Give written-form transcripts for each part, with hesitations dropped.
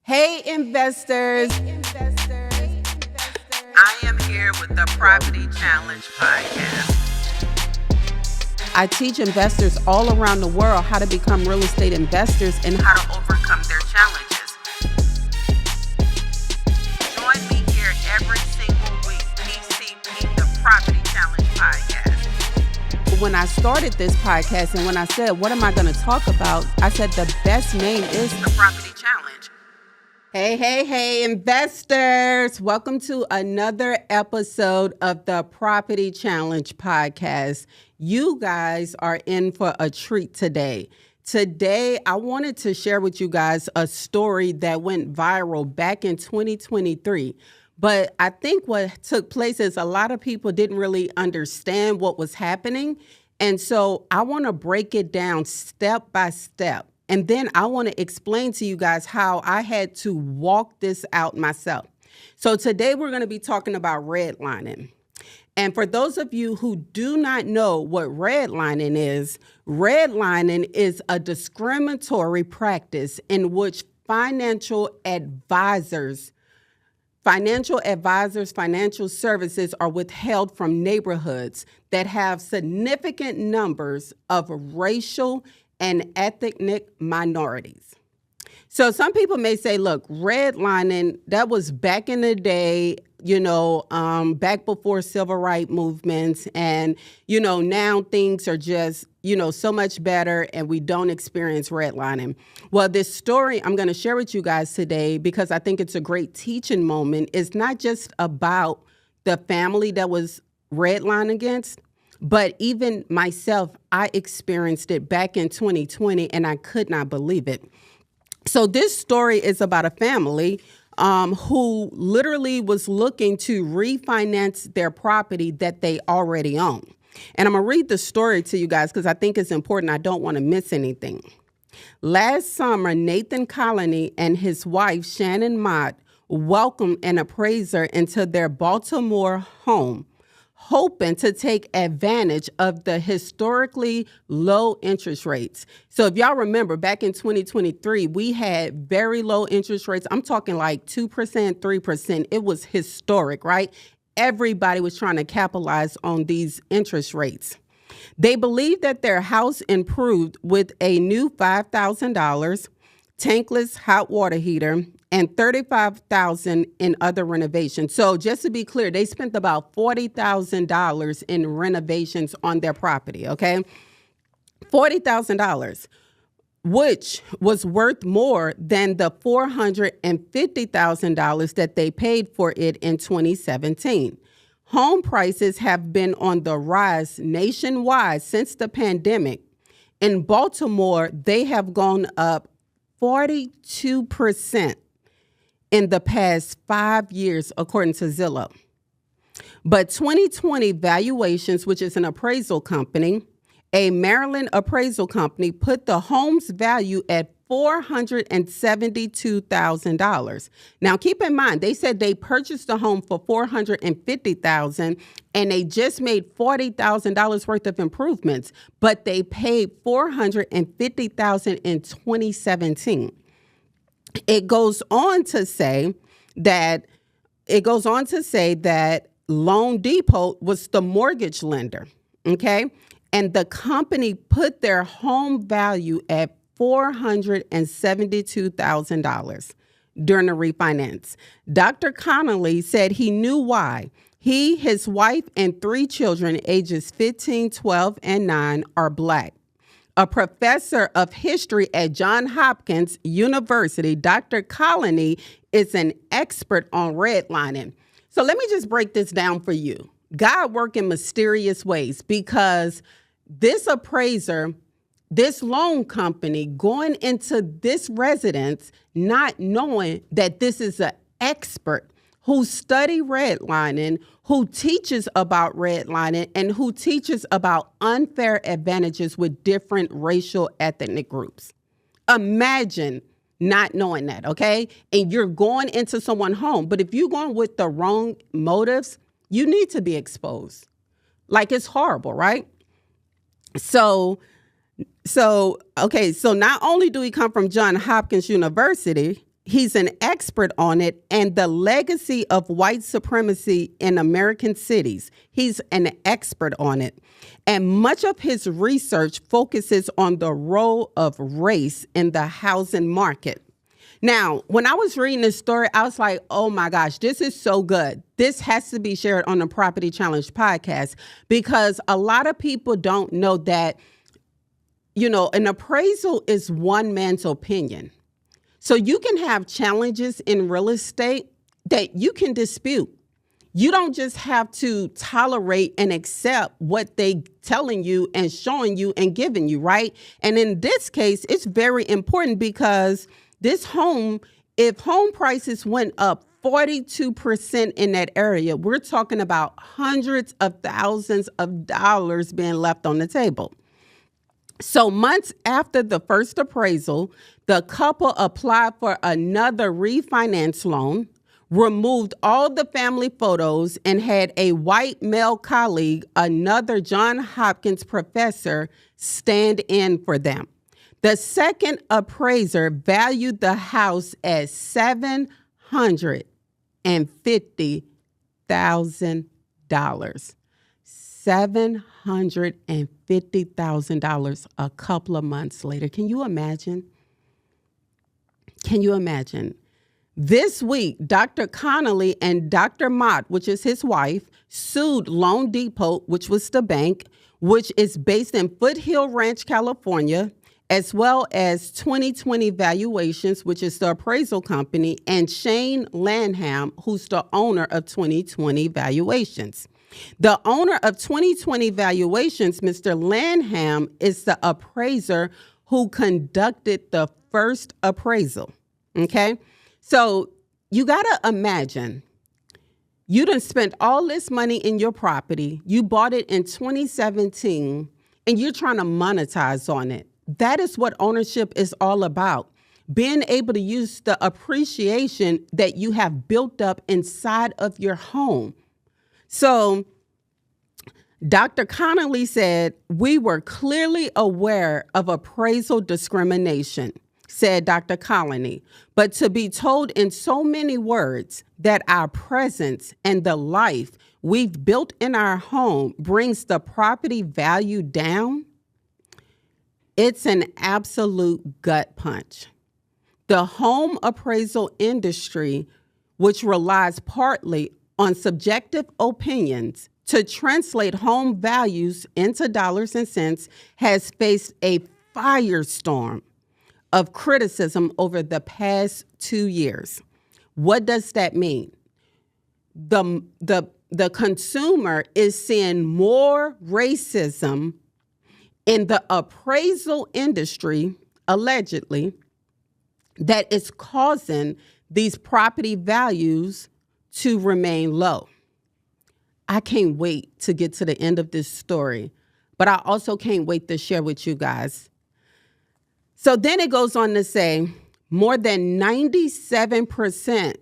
Hey, investors. I am here with the Property Challenge podcast. I teach investors all around the world how to become real estate investors and how to overcome their challenges. Join me here every single week. PCP, the Property Challenge podcast. When I started this podcast and when I said, what am I going to talk about? I said the best name is the Property Challenge. Hey, investors. Welcome to another episode of the Property Challenge podcast. You guys are in for a treat today. Today, I wanted to share with you guys a story that went viral back in 2023. But I think what took place is a lot of people didn't really understand what was happening. And so I want to break it down step by step. And then I want to explain to you guys how I had to walk this out myself. So today we're going to be talking about redlining. And for those of you who do not know what redlining is a discriminatory practice in which financial services are withheld from neighborhoods that have significant numbers of racial and ethnic minorities. So some people may say, look, redlining, that was back in the day, back before civil rights movements. And, now things are just, so much better and we don't experience redlining. Well, this story I'm going to share with you guys today, because I think it's a great teaching moment, is not just about the family that was redlined against, but even myself, I experienced it back in 2020 and I could not believe it. So this story is about a family who literally was looking to refinance their property that they already own. And I'm going to read the story to you guys because I think it's important. I don't want to miss anything. Last summer, Nathan Connolly and his wife, Shannon Mott, welcomed an appraiser into their Baltimore home, hoping to take advantage of the historically low interest rates. So if y'all remember, back in 2023, we had very low interest rates. I'm talking like 2%, 3%. It was historic, right? Everybody was trying to capitalize on these interest rates. They believed that their house improved with a new $5,000 tankless hot water heater and $35,000 in other renovations. So just to be clear, they spent about $40,000 in renovations on their property, okay? $40,000, which was worth more than the $450,000 that they paid for it in 2017. Home prices have been on the rise nationwide since the pandemic. In Baltimore, they have gone up 42% in the past 5 years, according to Zillow. But 2020 Valuations, which is an appraisal company, a Maryland appraisal company, put the home's value at $472,000. Now, keep in mind, they said they purchased the home for $450,000 and they just made $40,000 worth of improvements, but they paid $450,000 in 2017. It goes on to say that Loan Depot was the mortgage lender, okay? And the company put their home value at $472,000 during the refinance. Dr. Connolly said he knew why. He, his wife, and 3 children, ages 15, 12, and 9, are Black. A professor of history at Johns Hopkins University, Dr. Connolly is an expert on redlining. So let me just break this down for you. God works in mysterious ways, because this appraiser, this loan company going into this residence, not knowing that this is an expert who study redlining, who teaches about redlining, and who teaches about unfair advantages with different racial ethnic groups. Imagine not knowing that, okay? And you're going into someone's home. But if you're going with the wrong motives, you need to be exposed. Like, it's horrible, right? So not only do we come from Johns Hopkins University, He's an expert on it and the legacy of white supremacy in American cities. He's an expert on it. And much of his research focuses on the role of race in the housing market. Now, when I was reading this story, I was like, oh my gosh, this is so good. This has to be shared on the Property Challenge podcast, because a lot of people don't know that, an appraisal is one man's opinion. So you can have challenges in real estate that you can dispute. You don't just have to tolerate and accept what they telling you and showing you and giving you, right? And in this case, it's very important because this home, if home prices went up 42% in that area, we're talking about hundreds of thousands of dollars being left on the table. So months after the first appraisal, the couple applied for another refinance loan, removed all the family photos, and had a white male colleague, another Johns Hopkins professor, stand in for them. The second appraiser valued the house at $750,000. $750,000 a couple of months later. Can you imagine? Can you imagine? This week, Dr. Connolly and Dr. Mott, which is his wife, sued Loan Depot, which was the bank, which is based in Foothill Ranch, California, as well as 2020 Valuations, which is the appraisal company, and Shane Lanham, who's the owner of 2020 Valuations. The owner of 2020 Valuations, Mr. Lanham, is the appraiser who conducted the first appraisal, okay? So you got to imagine, you done spent all this money in your property, you bought it in 2017, and you're trying to monetize on it. That is what ownership is all about. Being able to use the appreciation that you have built up inside of your home. So Dr. Connolly said, we were clearly aware of appraisal discrimination, said Dr. Connolly, but to be told in so many words that our presence and the life we've built in our home brings the property value down, it's an absolute gut punch. The home appraisal industry, which relies partly on subjective opinions to translate home values into dollars and cents, has faced a firestorm of criticism over the past 2 years. What does that mean? The consumer is seeing more racism in the appraisal industry, allegedly, that is causing these property values to remain low. I can't wait to get to the end of this story, but I also can't wait to share with you guys. So then it goes on to say more than 97%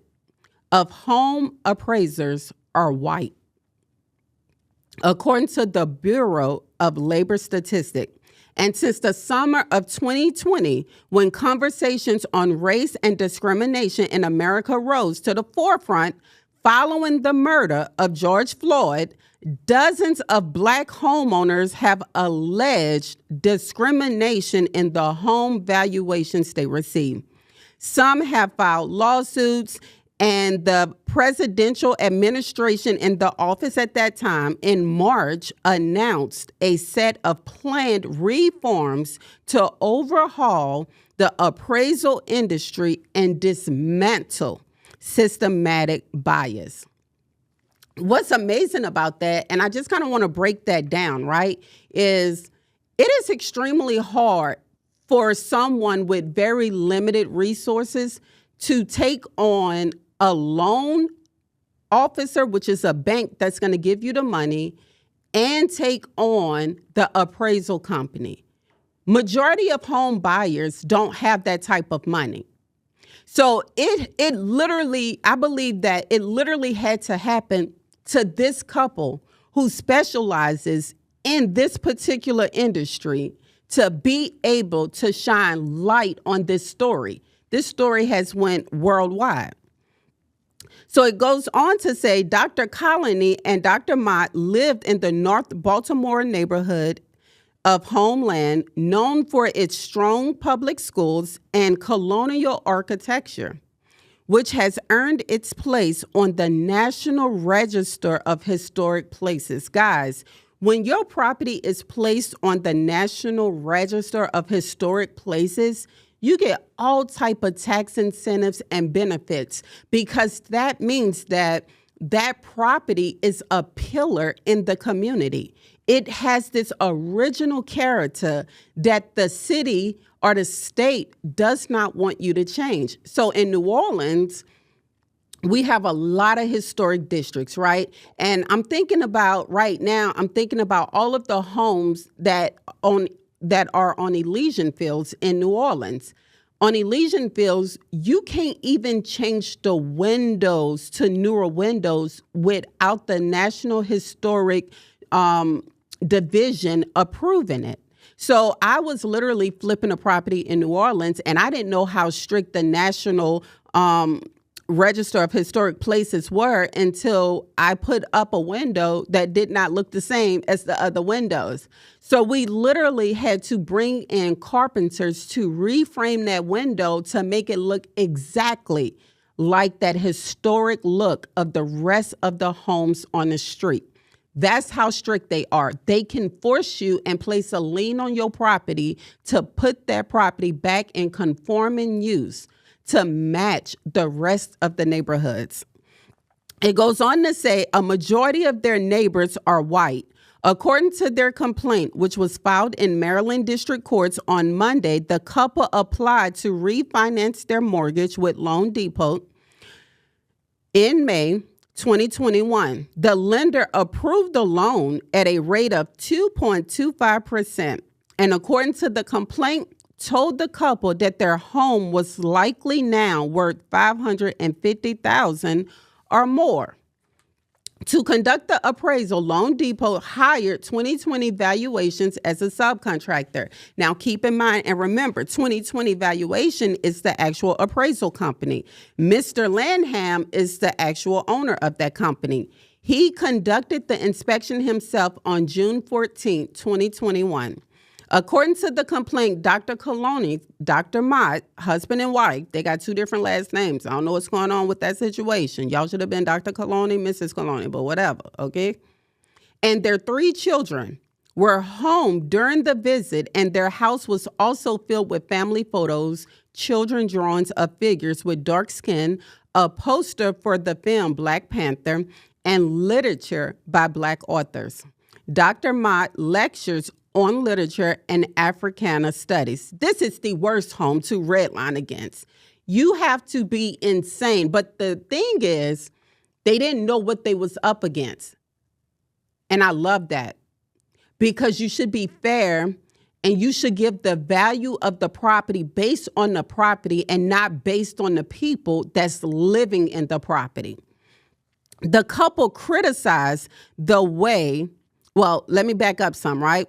of home appraisers are white, according to the Bureau of Labor Statistics. And since the summer of 2020, when conversations on race and discrimination in America rose to the forefront following the murder of George Floyd, dozens of Black homeowners have alleged discrimination in the home valuations they receive. Some have filed lawsuits, and the presidential administration in the office at that time in March announced a set of planned reforms to overhaul the appraisal industry and dismantle systematic bias. What's amazing about that, and I just kind of want to break that down, right, is it is extremely hard for someone with very limited resources to take on a loan officer, which is a bank that's going to give you the money, and take on the appraisal company. Majority of home buyers don't have that type of money. So it literally, I believe that it literally had to happen to this couple who specializes in this particular industry to be able to shine light on this story. This story has went worldwide. So it goes on to say Dr. Connolly and Dr. Mott lived in the North Baltimore neighborhood of Homeland, known for its strong public schools and colonial architecture, which has earned its place on the National Register of Historic Places. Guys, when your property is placed on the National Register of Historic Places, you get all type of tax incentives and benefits, because that means that that property is a pillar in the community. It has this original character that the city or the state does not want you to change. So in New Orleans, we have a lot of historic districts, right? And I'm thinking about all of the homes that are on Elysian Fields in New Orleans. On Elysian Fields, you can't even change the windows to newer windows without the National Historic Division approving it. So I was literally flipping a property in New Orleans, and I didn't know how strict the National Register of Historic Places were until I put up a window that did not look the same as the other windows. So we literally had to bring in carpenters to reframe that window to make it look exactly like that historic look of the rest of the homes on the street. That's how strict they are. They can force you and place a lien on your property to put that property back in conforming use to match the rest of the neighborhoods. It goes on to say a majority of their neighbors are white. According to their complaint, which was filed in Maryland District Courts on Monday, the couple applied to refinance their mortgage with Loan Depot in May 2021. The lender approved the loan at a rate of 2.25%. And according to the complaint, told the couple that their home was likely now worth $550,000 or more. To conduct the appraisal, Loan Depot hired 2020 Valuations as a subcontractor. Now, keep in mind and remember, 2020 Valuation is the actual appraisal company. Mr. Lanham is the actual owner of that company. He conducted the inspection himself on June 14, 2021. According to the complaint, Dr. Connolly, Dr. Mott, husband and wife, they got two different last names. I don't know what's going on with that situation. Y'all should have been Dr. Connolly, Mrs. Connolly, but whatever, okay? And their 3 children were home during the visit, and their house was also filled with family photos, children drawings of figures with dark skin, a poster for the film Black Panther, and literature by Black authors. Dr. Mott lectures on literature and Africana studies. This is the worst home to redline against. You have to be insane. But the thing is, they didn't know what they was up against. And I love that, because you should be fair and you should give the value of the property based on the property and not based on the people that's living in the property. The couple criticized the way, well, let me back up some, right?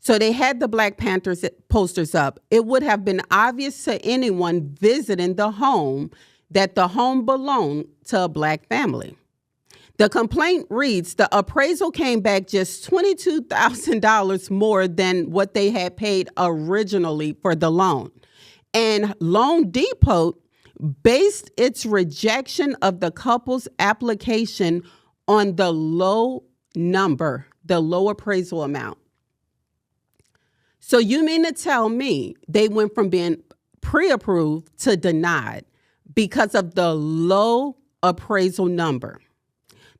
So they had the Black Panthers posters up. It would have been obvious to anyone visiting the home that the home belonged to a Black family. The complaint reads, the appraisal came back just $22,000 more than what they had paid originally for the loan. And Loan Depot based its rejection of the couple's application on the low appraisal amount. So you mean to tell me they went from being pre-approved to denied because of the low appraisal number?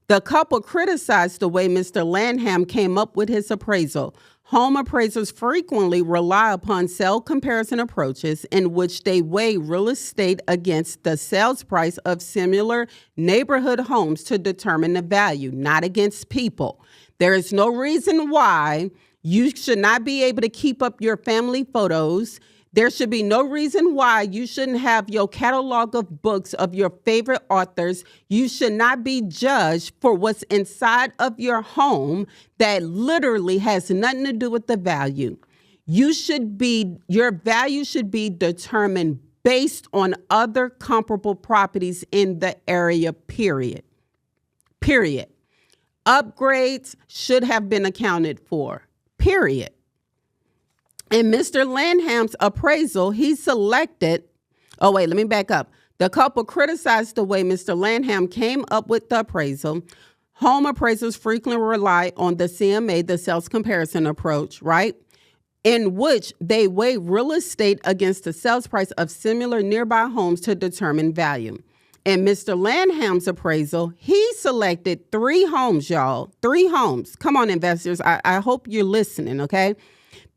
The couple criticized the way Mr. Lanham came up with his appraisal. Home appraisers frequently rely upon sale comparison approaches in which they weigh real estate against the sales price of similar neighborhood homes to determine the value, not against people. There is no reason why you should not be able to keep up your family photos. There should be no reason why you shouldn't have your catalog of books of your favorite authors. You should not be judged for what's inside of your home that literally has nothing to do with the value. Your value should be determined based on other comparable properties in the area, period. Upgrades should have been accounted for, period. In Mr. Lanham's appraisal, he selected, let me back up. The couple criticized the way Mr. Lanham came up with the appraisal. Home appraisals frequently rely on the CMA, the sales comparison approach, right? In which they weigh real estate against the sales price of similar nearby homes to determine value. In Mr. Lanham's appraisal, he selected 3 homes, y'all. 3 homes. Come on, investors. I hope you're listening, okay?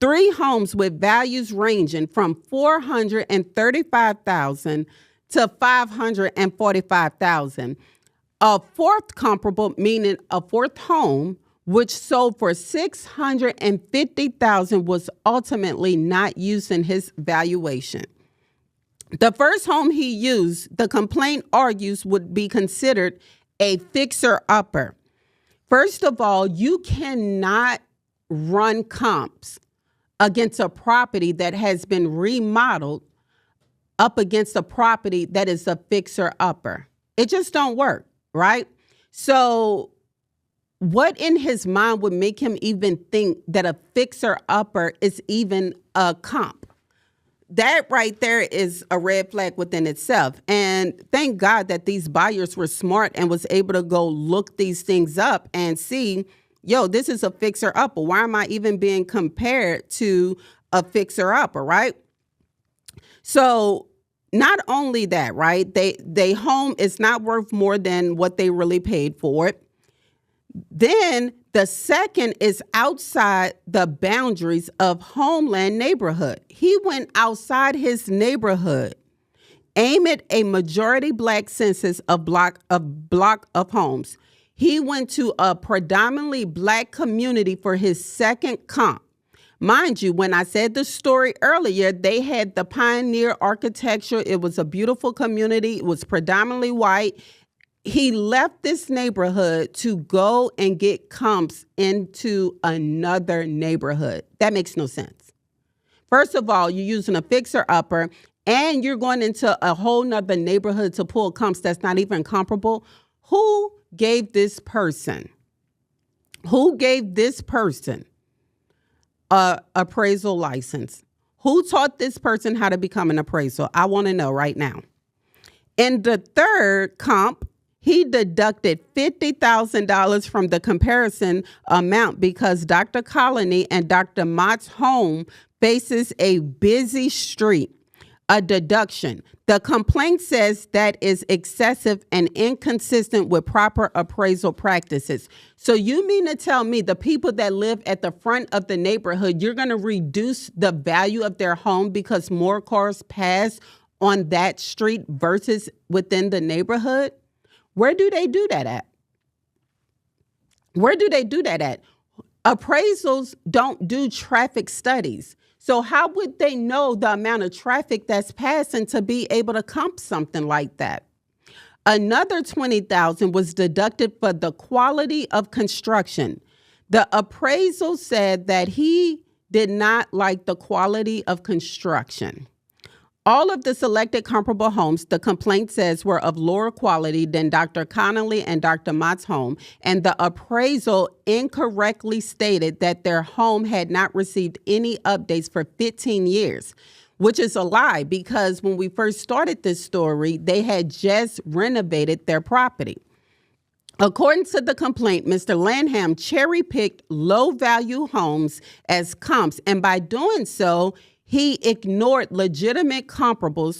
3 homes with values ranging from $435,000 to $545,000. A fourth comparable, meaning a fourth home, which sold for $650,000, was ultimately not used in his valuation. The first home he used, the complaint argues, would be considered a fixer-upper. First of all, you cannot run comps against a property that has been remodeled up against a property that is a fixer-upper. It just don't work, right? So what in his mind would make him even think that a fixer-upper is even a comp? That right there is a red flag within itself. And thank God that these buyers were smart and was able to go look these things up and see, this is a fixer-upper. Why am I even being compared to a fixer-upper, right? So not only that, right, they home is not worth more than what they really paid for it. Then the second is outside the boundaries of homeland neighborhood. He went outside his neighborhood, amid a majority black census of block of homes. He went to a predominantly black community for his second comp. Mind you, when I said the story earlier, they had the pioneer architecture. It was a beautiful community. It was predominantly white. He left this neighborhood to go and get comps into another neighborhood. That makes no sense. First of all, you're using a fixer-upper and you're going into a whole nother neighborhood to pull comps that's not even comparable. Who gave this person a appraisal license? Who taught this person how to become an appraisal? I want to know right now. In the third comp, he deducted $50,000 from the comparison amount because Dr. Connolly and Dr. Mott's home faces a busy street. A deduction. The complaint says that is excessive and inconsistent with proper appraisal practices. So you mean to tell me the people that live at the front of the neighborhood, you're going to reduce the value of their home because more cars pass on that street versus within the neighborhood? Where do they do that at? Appraisals don't do traffic studies. So how would they know the amount of traffic that's passing to be able to comp something like that? Another $20,000 was deducted for the quality of construction. The appraisal said that he did not like the quality of construction. All of the selected comparable homes, the complaint says, were of lower quality than Dr. Connolly and Dr. Mott's home, and the appraisal incorrectly stated that their home had not received any updates for 15 years, which is a lie because when we first started this story, they had just renovated their property. According to the complaint, Mr. Lanham cherry-picked low-value homes as comps, and by doing so, he ignored legitimate comparable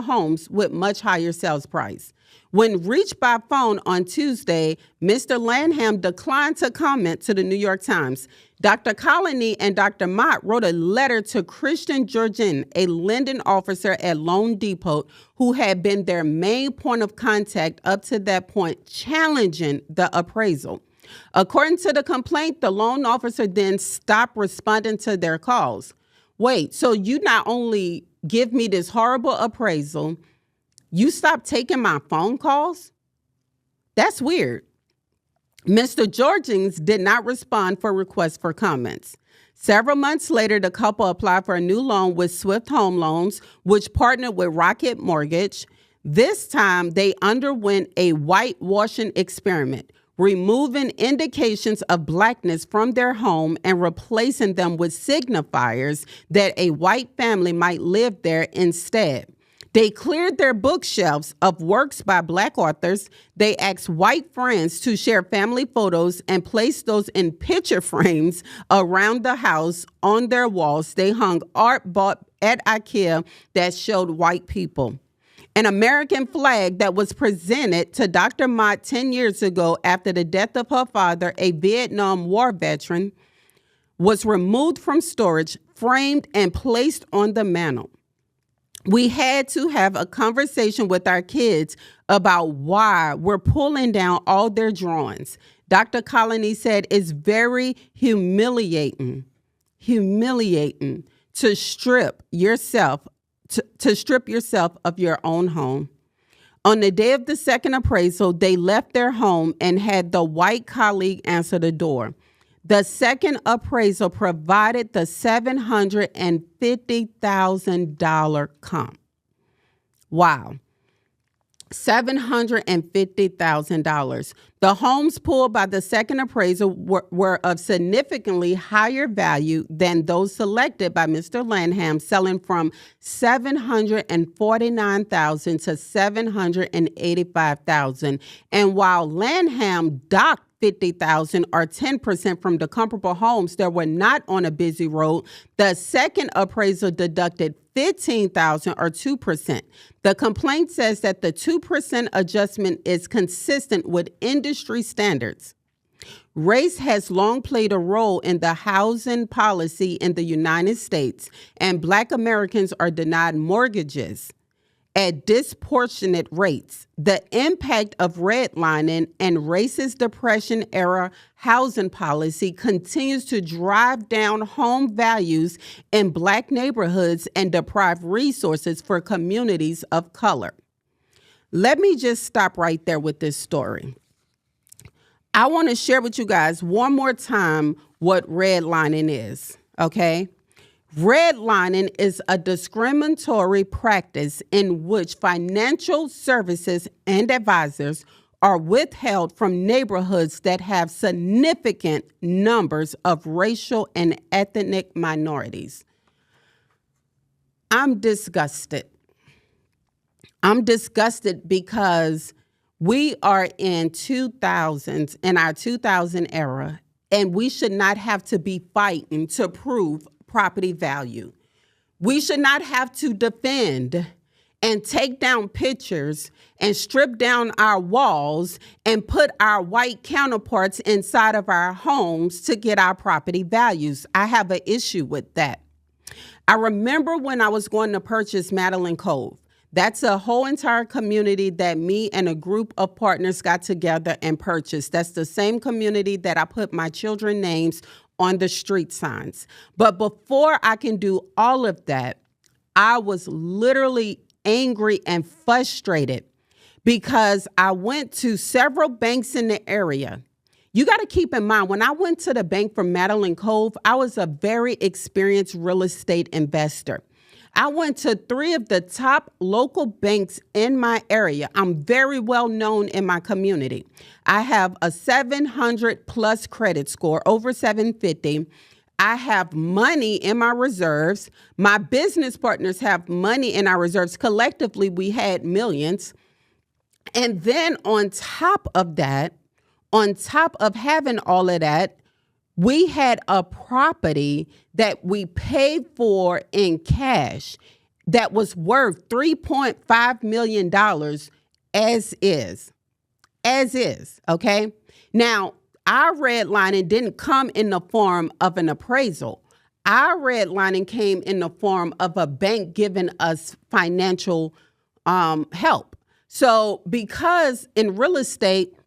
homes with much higher sales price. When reached by phone on Tuesday, Mr. Lanham declined to comment to the New York Times. Dr. Connolly and Dr. Mott wrote a letter to Christian Georgian, a lending officer at Loan Depot, who had been their main point of contact up to that point, challenging the appraisal. According to the complaint, the loan officer then stopped responding to their calls. Wait, so you not only give me this horrible appraisal, you stopped taking my phone calls? That's weird. Mr. Georgins did not respond for requests for comments. Several months later, the couple applied for a new loan with Swift Home Loans, which partnered with Rocket Mortgage. This time, they underwent a whitewashing experiment, removing indications of blackness from their home and replacing them with signifiers that a white family might live there instead. They cleared their bookshelves of works by Black authors. They asked white friends to share family photos and placed those in picture frames around the house on their walls. They hung art bought at IKEA that showed white people. An American flag that was presented to Dr. Mott 10 years ago after the death of her father, a Vietnam War veteran, was removed from storage, framed, and placed on the mantle. We had to have a conversation with our kids about why we're pulling down all their drawings. Dr. Connolly said it's very humiliating to strip yourself of your own home. On the day of the second appraisal, they left their home and had the white colleague answer the door. The second appraisal provided the $750,000 comp. Wow. $750,000. The homes pulled by the second appraisal were of significantly higher value than those selected by Mr. Lanham, selling from $749,000 to $785,000. And while Lanham docked $50,000 or 10% from the comparable homes that were not on a busy road, the second appraisal deducted $15,000 or 2%. The complaint says that the 2% adjustment is consistent with industry standards. Race has long played a role in the housing policy in the United States, and Black Americans are denied mortgages at disproportionate rates. The impact of redlining and racist Depression-era housing policy continues to drive down home values in Black neighborhoods and deprive resources for communities of color. Let me just stop right there with this story. I want to share with you guys one more time what redlining is, okay? Redlining is a discriminatory practice in which financial services and advisors are withheld from neighborhoods that have significant numbers of racial and ethnic minorities. I'm disgusted. I'm disgusted because we are in our 2000 era, and we should not have to be fighting to prove property value. We should not have to defend and take down pictures and strip down our walls and put our white counterparts inside of our homes to get our property values. I have an issue with that. I remember when I was going to purchase Madeline Cove. That's a whole entire community that me and a group of partners got together and purchased. That's the same community that I put my children's names on the street signs. But before I can do all of that, I was literally angry and frustrated because I went to several banks in the area. You got to keep in mind, when I went to the bank for Madeline Cove, I was a very experienced real estate investor. I went to 3 of the top local banks in my area. I'm very well known in my community. I have a 700 plus credit score, over 750. I have money in my reserves. My business partners have money in our reserves. Collectively, we had millions. And then on top of that, on top of having all of that, we had a property that we paid for in cash that was worth $3.5 million as is, okay? Now, our redlining didn't come in the form of an appraisal. Our redlining came in the form of a bank giving us financial help. So because in real estate,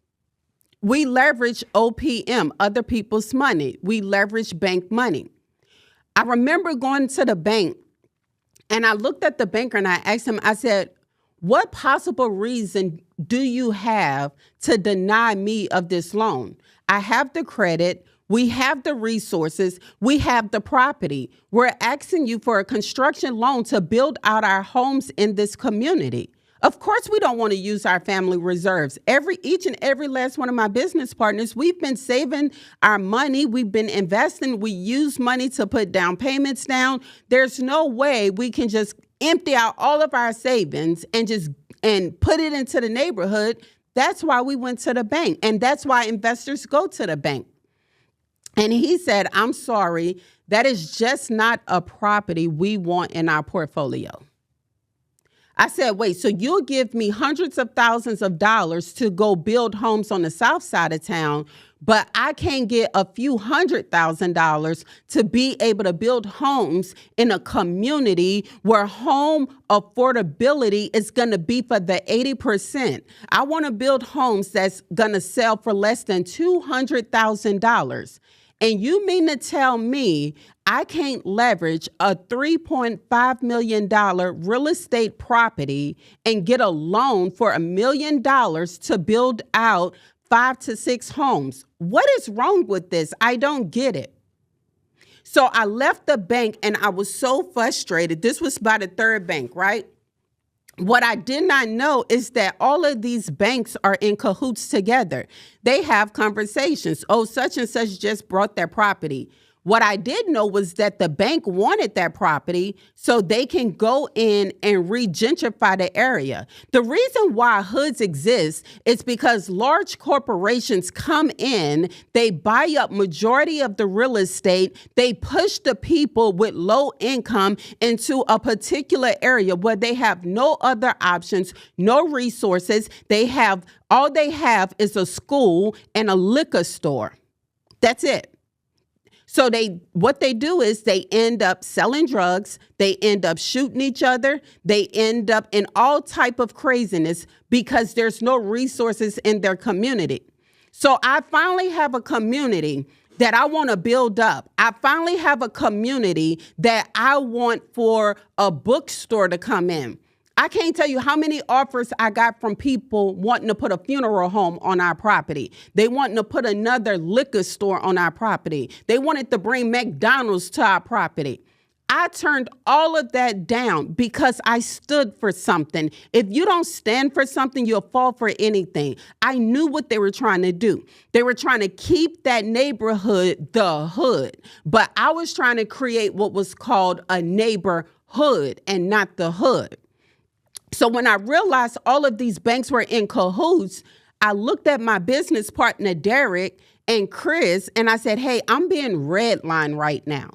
we leverage OPM, other people's money. We leverage bank money. I remember going to the bank and I looked at the banker and I asked him, I said, what possible reason do you have to deny me of this loan? I have the credit. We have the resources. We have the property. We're asking you for a construction loan to build out our homes in this community. Of course, we don't want to use our family reserves. Each and every last one of my business partners, we've been saving our money. We've been investing. We use money to put down payments down. There's no way we can just empty out all of our savings and put it into the neighborhood. That's why we went to the bank. And that's why investors go to the bank. And he said, I'm sorry, that is just not a property we want in our portfolio. I said, wait, so you'll give me hundreds of thousands of dollars to go build homes on the south side of town, but I can't get a few $100,000 to be able to build homes in a community where home affordability is going to be for the 80%. I want to build homes that's going to sell for less than $200,000. And you mean to tell me I can't leverage a $3.5 million real estate property and get a loan for $1 million to build out 5 to 6 homes? What is wrong with this? I don't get it. So I left the bank and I was so frustrated. This was by the third bank, right? What I did not know is that all of these banks are in cahoots together. They have conversations. Oh, such and such just brought their property. What I did know was that the bank wanted that property so they can go in and re-gentrify the area. The reason why hoods exist is because large corporations come in, they buy up majority of the real estate, they push the people with low income into a particular area where they have no other options, no resources. All they have is a school and a liquor store. That's it. So what they do is they end up selling drugs, they end up shooting each other, they end up in all type of craziness because there's no resources in their community. So I finally have a community that I want to build up. I finally have a community that I want for a bookstore to come in. I can't tell you how many offers I got from people wanting to put a funeral home on our property. They wanting to put another liquor store on our property. They wanted to bring McDonald's to our property. I turned all of that down because I stood for something. If you don't stand for something, you'll fall for anything. I knew what they were trying to do. They were trying to keep that neighborhood the hood, but I was trying to create what was called a neighborhood and not the hood. So when I realized all of these banks were in cahoots, I looked at my business partner, Derek and Chris, and I said, hey, I'm being redlined right now.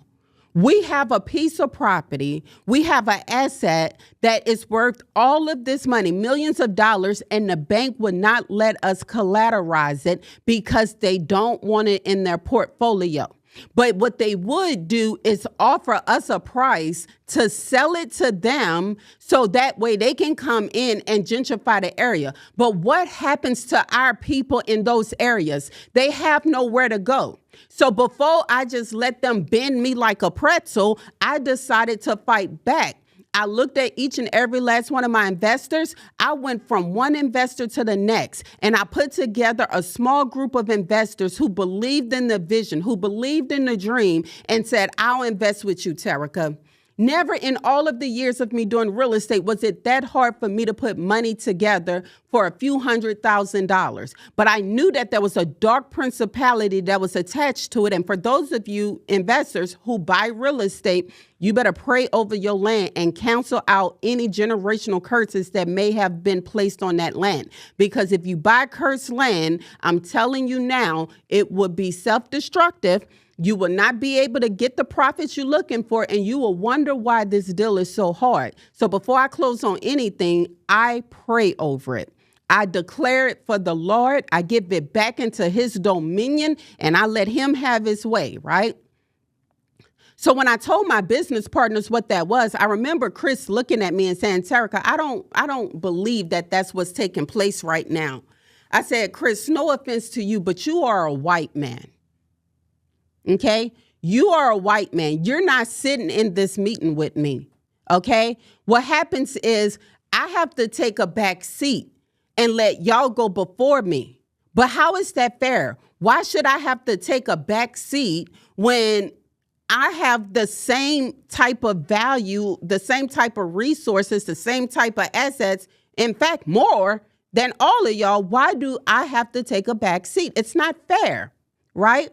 We have a piece of property. We have an asset that is worth all of this money, millions of dollars, and the bank would not let us collateralize it because they don't want it in their portfolio. But what they would do is offer us a price to sell it to them so that way they can come in and gentrify the area. But what happens to our people in those areas? They have nowhere to go. So before I just let them bend me like a pretzel, I decided to fight back. I looked at each and every last one of my investors. I went from one investor to the next, and I put together a small group of investors who believed in the vision, who believed in the dream, and said, I'll invest with you, Terica. Never in all of the years of me doing real estate was it that hard for me to put money together for a few $100,000. But I knew that there was a dark principality that was attached to it. And for those of you investors who buy real estate, you better pray over your land and cancel out any generational curses that may have been placed on that land. Because if you buy cursed land, I'm telling you now, it would be self-destructive. You will not be able to get the profits you're looking for, and you will wonder why this deal is so hard. So before I close on anything, I pray over it. I declare it for the Lord. I give it back into his dominion, and I let him have his way, right? So when I told my business partners what that was, I remember Chris looking at me and saying, Terica, I don't believe that that's what's taking place right now. I said, Chris, no offense to you, but you are a white man. Okay? You are a white man. You're not sitting in this meeting with me. Okay? What happens is I have to take a back seat and let y'all go before me. But how is that fair? Why should I have to take a back seat when I have the same type of value, the same type of resources, the same type of assets, in fact, more than all of y'all? Why do I have to take a back seat? It's not fair, right?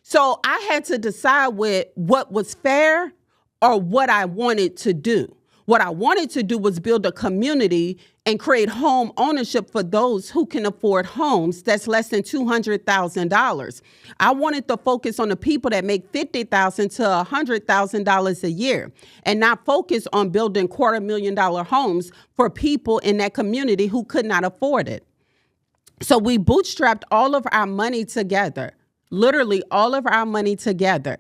So I had to decide with what was fair or what I wanted to do. What I wanted to do was build a community and create home ownership for those who can afford homes that's less than $200,000. I wanted to focus on the people that make $50,000 to $100,000 a year and not focus on building $250,000 homes for people in that community who could not afford it. So we bootstrapped all of our money together, literally all of our money together,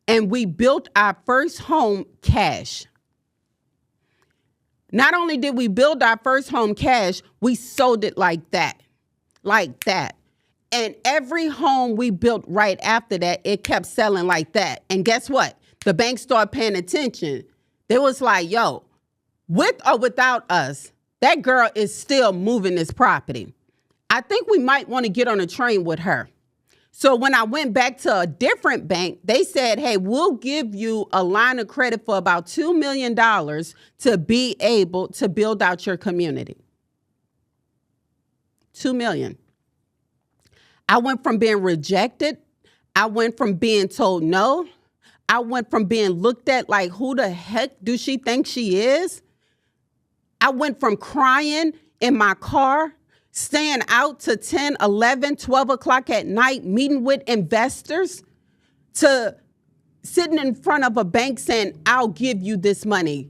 and we built our first home cash. Not only did we build our first home cash, we sold it like that. And every home we built right after that, it kept selling like that. And guess what? The bank started paying attention. They was like, yo, with or without us, that girl is still moving this property. I think we might want to get on a train with her. So when I went back to a different bank, they said, hey, we'll give you a line of credit for about $2 million to be able to build out your community. $2 million. I went from being rejected. I went from being told no. I went from being looked at like, who the heck do she think she is? I went from crying in my car, staying out to 10, 11, 12 o'clock at night, meeting with investors, to sitting in front of a bank saying, I'll give you this money.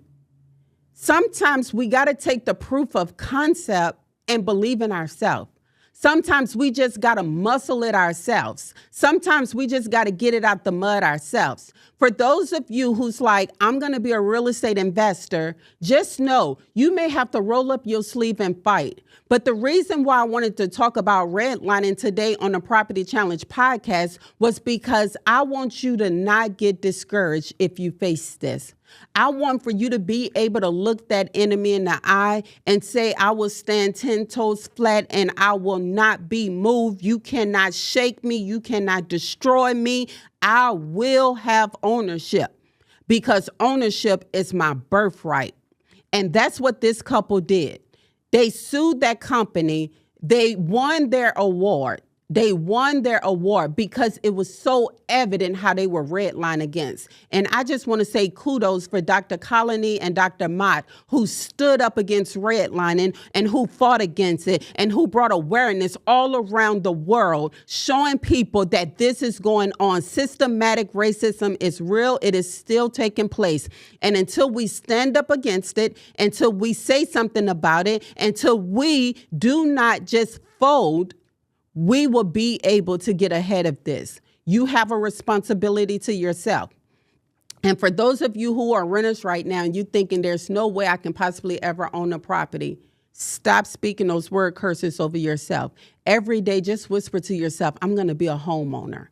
Sometimes we got to take the proof of concept and believe in ourselves. Sometimes we just got to muscle it ourselves. Sometimes we just got to get it out the mud ourselves. For those of you who's like, I'm going to be a real estate investor, just know you may have to roll up your sleeve and fight. But the reason why I wanted to talk about redlining today on the Property Challenge podcast was because I want you to not get discouraged if you face this. I want for you to be able to look that enemy in the eye and say, I will stand 10 toes flat and I will not be moved. You cannot shake me. You cannot destroy me. I will have ownership because ownership is my birthright. And that's what this couple did. They sued that company. They won their award. They won their award because it was so evident how they were redlined against. And I just want to say kudos for Dr. Connolly and Dr. Mott, who stood up against redlining and who fought against it and who brought awareness all around the world, showing people that this is going on. Systematic racism is real. It is still taking place. And until we stand up against it, until we say something about it, until we do not just fold, we will be able to get ahead of this. You have a responsibility to yourself. And for those of you who are renters right now and you thinking there's no way I can possibly ever own a property, stop speaking those word curses over yourself. Every day, just whisper to yourself, I'm going to be a homeowner.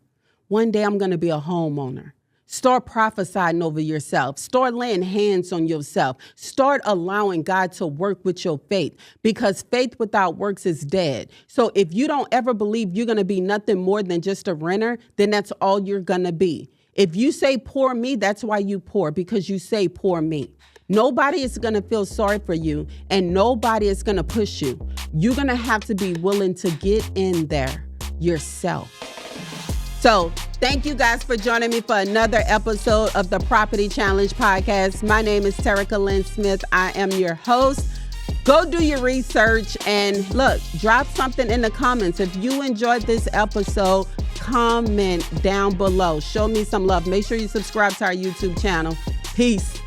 One day I'm going to be a homeowner. Start prophesying over yourself. Start laying hands on yourself. Start allowing God to work with your faith, because faith without works is dead. So if you don't ever believe you're going to be nothing more than just a renter, then that's all you're going to be. If you say poor me, that's why you poor, because you say poor me. Nobody is going to feel sorry for you and nobody is going to push you. You're going to have to be willing to get in there yourself. So thank you guys for joining me for another episode of the Property Challenge podcast. My name is Terica Lynn Smith. I am your host. Go do your research and look, drop something in the comments. If you enjoyed this episode, comment down below. Show me some love. Make sure you subscribe to our YouTube channel. Peace.